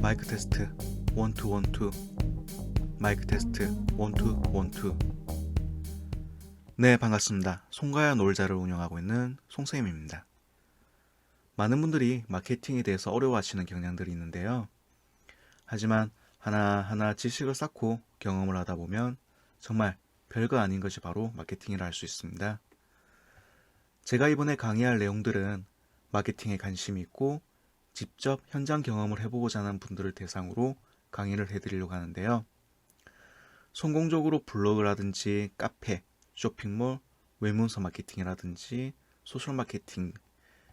마이크 테스트 원투 원투. 마이크 테스트 원투 원투. 네, 반갑습니다. 송가야 놀자를 운영하고 있는 송쌤입니다. 많은 분들이 마케팅에 대해서 어려워하시는 경향들이 있는데요. 하지만 하나하나 지식을 쌓고 경험을 하다 보면 정말 별거 아닌 것이 바로 마케팅이라 할 수 있습니다. 제가 이번에 강의할 내용들은 마케팅에 관심이 있고 직접 현장 경험을 해보고자 하는 분들을 대상으로 강의를 해드리려고 하는데요. 성공적으로 블로그라든지 카페, 쇼핑몰, 외문서 마케팅이라든지 소셜 마케팅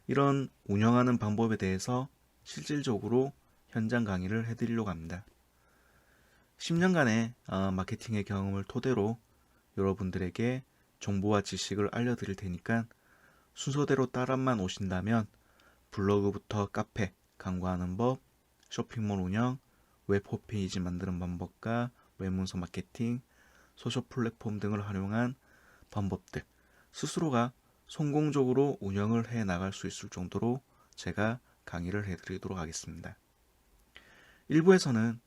이런 운영하는 방법에 대해서 실질적으로 현장 강의를 해드리려고 합니다. 10년간의 마케팅의 경험을 토대로 여러분들에게 정보와 지식을 알려드릴 테니까 순서대로 따라만 오신다면 블로그부터 카페, 광고하는 법, 쇼핑몰 운영, 웹 홈페이지 만드는 방법과 외문서 마케팅, 소셜 플랫폼 등을 활용한 방법들, 스스로가 성공적으로 운영을 해 나갈 수 있을 정도로 제가 강의를 해드리도록 하겠습니다. 1부에서는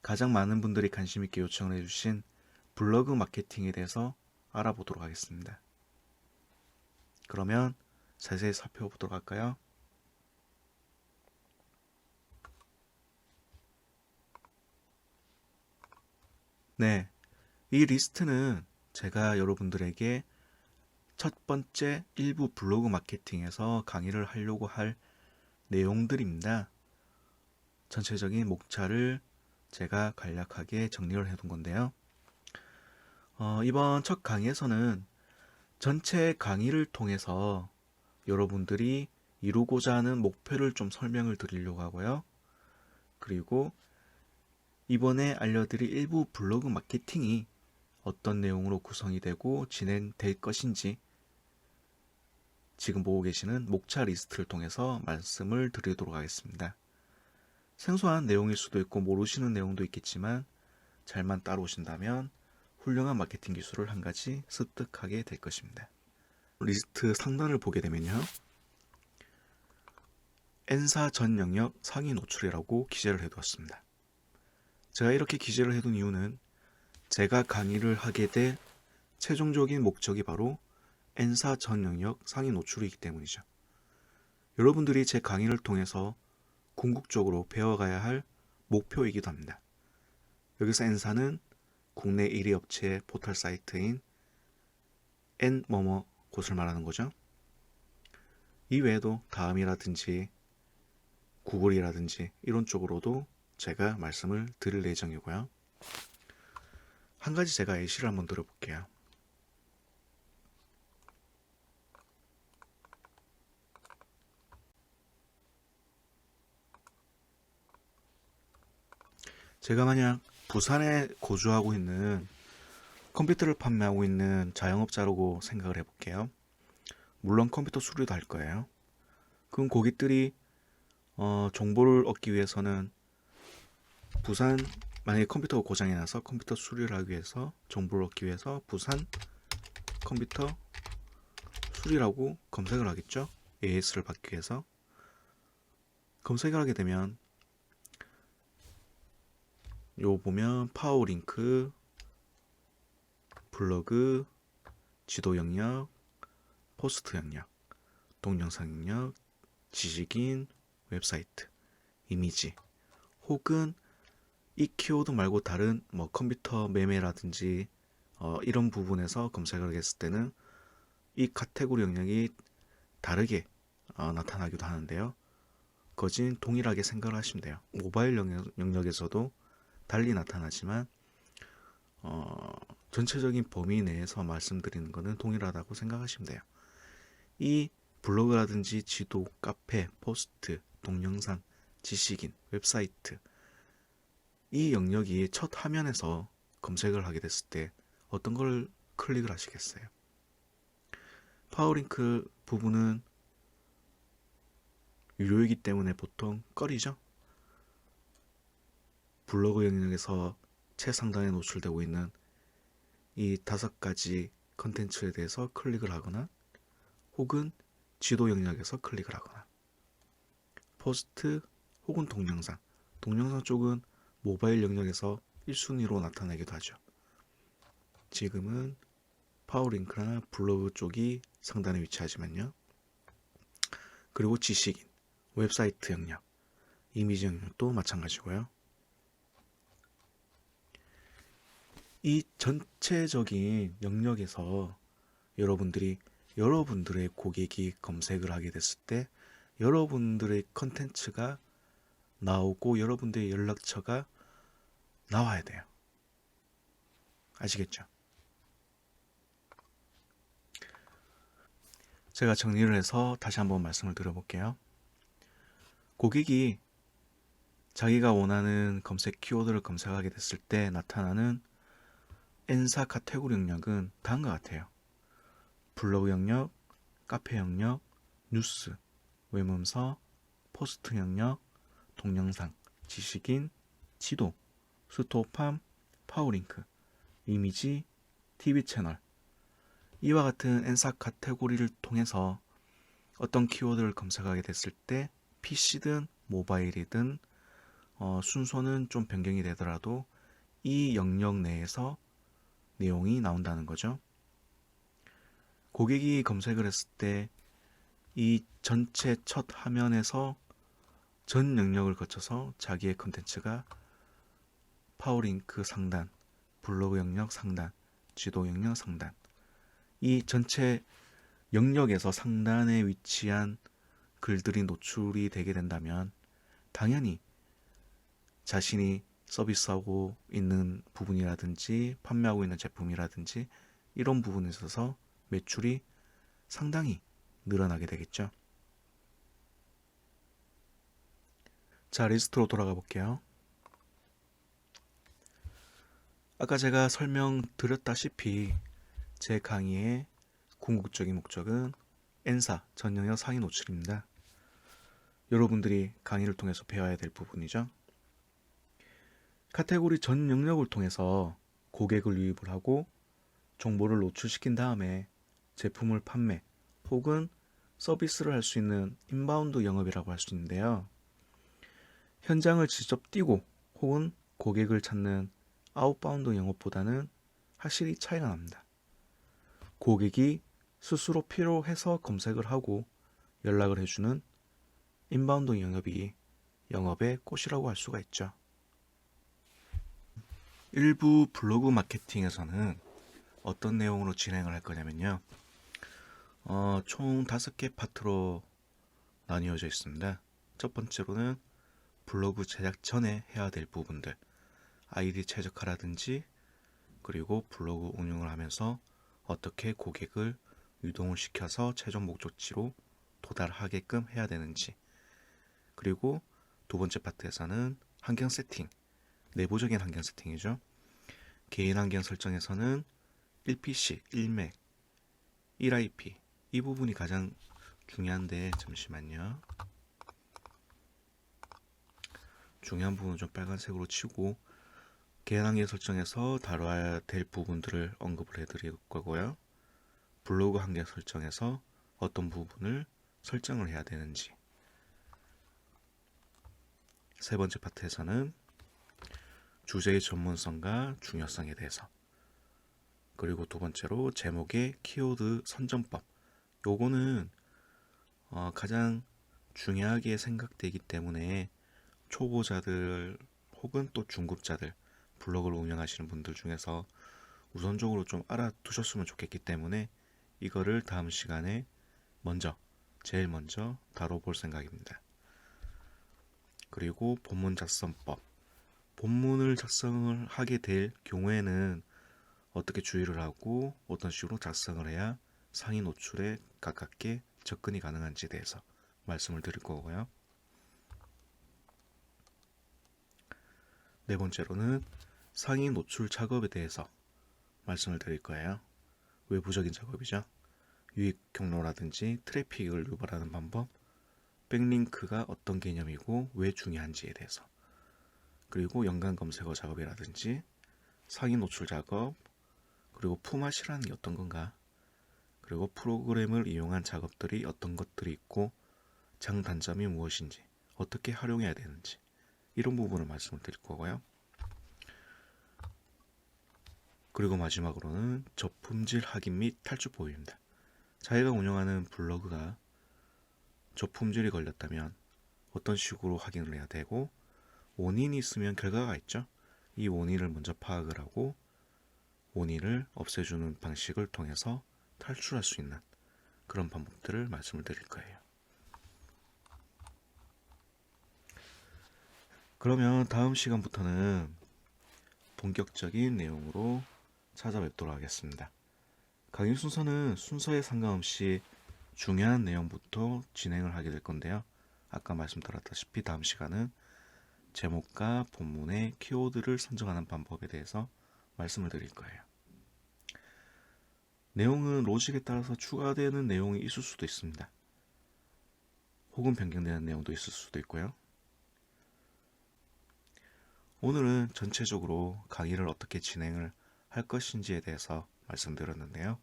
가장 많은 분들이 관심 있게 요청을 해주신 블로그 마케팅에 대해서 알아보도록 하겠습니다. 그러면 자세히 살펴보도록 할까요? 네, 이 리스트는 제가 여러분들에게 첫 번째 일부 블로그 마케팅에서 강의를 하려고 할 내용들입니다. 전체적인 목차를 제가 간략하게 정리를 해둔 건데요. 이번 첫 강의에서는 전체 강의를 통해서 여러분들이 이루고자 하는 목표를 좀 설명을 드리려고 하고요. 그리고 이번에 알려드릴 일부 블로그 마케팅이 어떤 내용으로 구성이 되고 진행될 것인지 지금 보고 계시는 목차 리스트를 통해서 말씀을 드리도록 하겠습니다. 생소한 내용일 수도 있고 모르시는 내용도 있겠지만 잘만 따라오신다면 훌륭한 마케팅 기술을 한 가지 습득하게 될 것입니다. 리스트 상단을 보게 되면요. N사 전 영역 상위 노출이라고 기재를 해두었습니다. 제가 이렇게 기재를 해둔 이유는 제가 강의를 하게 될 최종적인 목적이 바로 N사 전 영역 상위 노출이기 때문이죠. 여러분들이 제 강의를 통해서 궁극적으로 배워가야 할 목표이기도 합니다. 여기서 N사는 국내 1위 업체 포털 사이트인 N뭐뭐 곳을 말하는 거죠. 이외에도 다음이라든지 구글이라든지 이런 쪽으로도 제가 말씀을 드릴 예정이고요. 한 가지 제가 예시를 한번 들어볼게요. 제가 만약 부산에 거주하고 있는 컴퓨터를 판매하고 있는 자영업자라고 생각을 해볼게요. 물론 컴퓨터 수리도 할 거예요. 그럼 고객들이 정보를 얻기 위해서는 부산, 만약에 컴퓨터가 고장이 나서 컴퓨터 수리를 하기 위해서 정보를 얻기 위해서 부산 컴퓨터 수리라고 검색을 하겠죠. AS를 받기 위해서 검색을 하게 되면 요 보면 파워링크, 블로그, 지도 영역, 포스트 영역, 동영상 영역, 지식인, 웹사이트, 이미지 혹은 이 키워드 말고 다른 컴퓨터 매매라든지 이런 부분에서 검색을 했을 때는 이 카테고리 영역이 다르게 나타나기도 하는데요. 거진 동일하게 생각을 하시면 돼요. 모바일 영역에서도 달리 나타나지만 전체적인 범위 내에서 말씀드리는 것은 동일하다고 생각하시면 돼요. 이 블로그라든지 지도, 카페, 포스트, 동영상, 지식인, 웹사이트 이 영역이 첫 화면에서 검색을 하게 됐을 때 어떤 걸 클릭을 하시겠어요? 파워링크 부분은 유료이기 때문에 보통 꺼리죠? 블로그 영역에서 최상단에 노출되고 있는 이 5가지 컨텐츠에 대해서 클릭을 하거나 혹은 지도 영역에서 클릭을 하거나 포스트 혹은 동영상 쪽은 모바일 영역에서 1순위로 나타나기도 하죠. 지금은 파워링크나 블로그 쪽이 상단에 위치하지만요. 그리고 지식인, 웹사이트 영역, 이미지 영역도 마찬가지고요. 이 전체적인 영역에서 여러분들이 여러분들의 고객이 검색을 하게 됐을 때 여러분들의 컨텐츠가 나오고 여러분들의 연락처가 나와야 돼요. 아시겠죠? 제가 정리를 해서 다시 한번 말씀을 드려볼게요. 고객이 자기가 원하는 검색 키워드를 검색하게 됐을 때 나타나는 N사 카테고리 영역은 다음과 같아요. 블로그 영역, 카페 영역, 뉴스, 외문서, 포스트 영역, 동영상, 지식인, 지도, 스토어팜, 파워링크, 이미지, TV 채널. 이와 같은 N사 카테고리를 통해서 어떤 키워드를 검색하게 됐을 때 PC든 모바일이든 순서는 좀 변경이 되더라도 이 영역 내에서 내용이 나온다는 거죠. 고객이 검색을 했을 때 이 전체 첫 화면에서 전 영역을 거쳐서 자기의 컨텐츠가 파워링크 상단, 블로그 영역 상단, 지도 영역 상단, 이 전체 영역에서 상단에 위치한 글들이 노출이 되게 된다면 당연히 자신이 서비스하고 있는 부분이라든지 판매하고 있는 제품이라든지 이런 부분에 있어서 매출이 상당히 늘어나게 되겠죠. 자, 리스트로 돌아가 볼게요. 아까 제가 설명드렸다시피 제 강의의 궁극적인 목적은 N사 전 영역 상위 노출입니다. 여러분들이 강의를 통해서 배워야 될 부분이죠. 카테고리 전 영역을 통해서 고객을 유입을 하고 정보를 노출시킨 다음에 제품을 판매 혹은 서비스를 할 수 있는 인바운드 영업이라고 할 수 있는데요. 현장을 직접 뛰고 혹은 고객을 찾는 아웃바운드 영업보다는 확실히 차이가 납니다. 고객이 스스로 필요해서 검색을 하고 연락을 해주는 인바운드 영업이 영업의 꽃이라고 할 수가 있죠. 일부 블로그 마케팅에서는 어떤 내용으로 진행을 할 거냐면요. 총 5개 파트로 나뉘어져 있습니다. 첫 번째로는 블로그 제작 전에 해야 될 부분들, 아이디 최적화라든지 그리고 블로그 운영을 하면서 어떻게 고객을 유동을 시켜서 최종 목적지로 도달하게끔 해야 되는지, 그리고 두 번째 파트에서는 환경 세팅, 내부적인 환경 세팅이죠. 개인 환경 설정에서는 1PC, 1맥, 1IP 이 부분이 가장 중요한데 잠시만요. 중요한 부분은 좀 빨간색으로 치고 개인 환경 설정에서 다뤄야 될 부분들을 언급을 해드릴 거고요. 블로그 환경 설정에서 어떤 부분을 설정을 해야 되는지, 세 번째 파트에서는 주제의 전문성과 중요성에 대해서, 그리고 두 번째로 제목의 키워드 선정법. 요거는 가장 중요하게 생각되기 때문에 초보자들 혹은 또 중급자들 블로그를 운영하시는 분들 중에서 우선적으로 좀 알아두셨으면 좋겠기 때문에 이거를 다음 시간에 제일 먼저 다뤄볼 생각입니다. 그리고 본문 작성법. 본문을 작성을 하게 될 경우에는 어떻게 주의를 하고 어떤 식으로 작성을 해야 상위 노출에 가깝게 접근이 가능한지에 대해서 말씀을 드릴 거고요. 네 번째로는 상위 노출 작업에 대해서 말씀을 드릴 거예요. 외부적인 작업이죠. 유입 경로라든지 트래픽을 유발하는 방법, 백링크가 어떤 개념이고 왜 중요한지에 대해서, 그리고 연관 검색어 작업이라든지 상위 노출 작업, 그리고 푸맛이라는 게 어떤 건가, 그리고 프로그램을 이용한 작업들이 어떤 것들이 있고 장단점이 무엇인지, 어떻게 활용해야 되는지, 이런 부분을 말씀을 드릴 거고요. 그리고 마지막으로는 저품질 확인 및 탈출 보호입니다. 자기가 운영하는 블로그가 저품질이 걸렸다면 어떤 식으로 확인을 해야 되고, 원인이 있으면 결과가 있죠. 이 원인을 먼저 파악을 하고 원인을 없애주는 방식을 통해서 탈출할 수 있는 그런 방법들을 말씀을 드릴 거예요. 그러면 다음 시간부터는 본격적인 내용으로 찾아뵙도록 하겠습니다. 강의 순서는 순서에 상관없이 중요한 내용부터 진행을 하게 될 건데요. 아까 말씀드렸다시피 다음 시간은 제목과 본문의 키워드를 선정하는 방법에 대해서 말씀을 드릴 거예요. 내용은 로직에 따라서 추가되는 내용이 있을 수도 있습니다. 혹은 변경되는 내용도 있을 수도 있고요. 오늘은 전체적으로 강의를 어떻게 진행을 할 것인지에 대해서 말씀드렸는데요.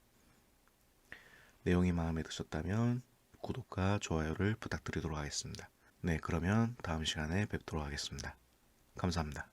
내용이 마음에 드셨다면 구독과 좋아요를 부탁드리도록 하겠습니다. 네, 그러면 다음 시간에 뵙도록 하겠습니다. 감사합니다.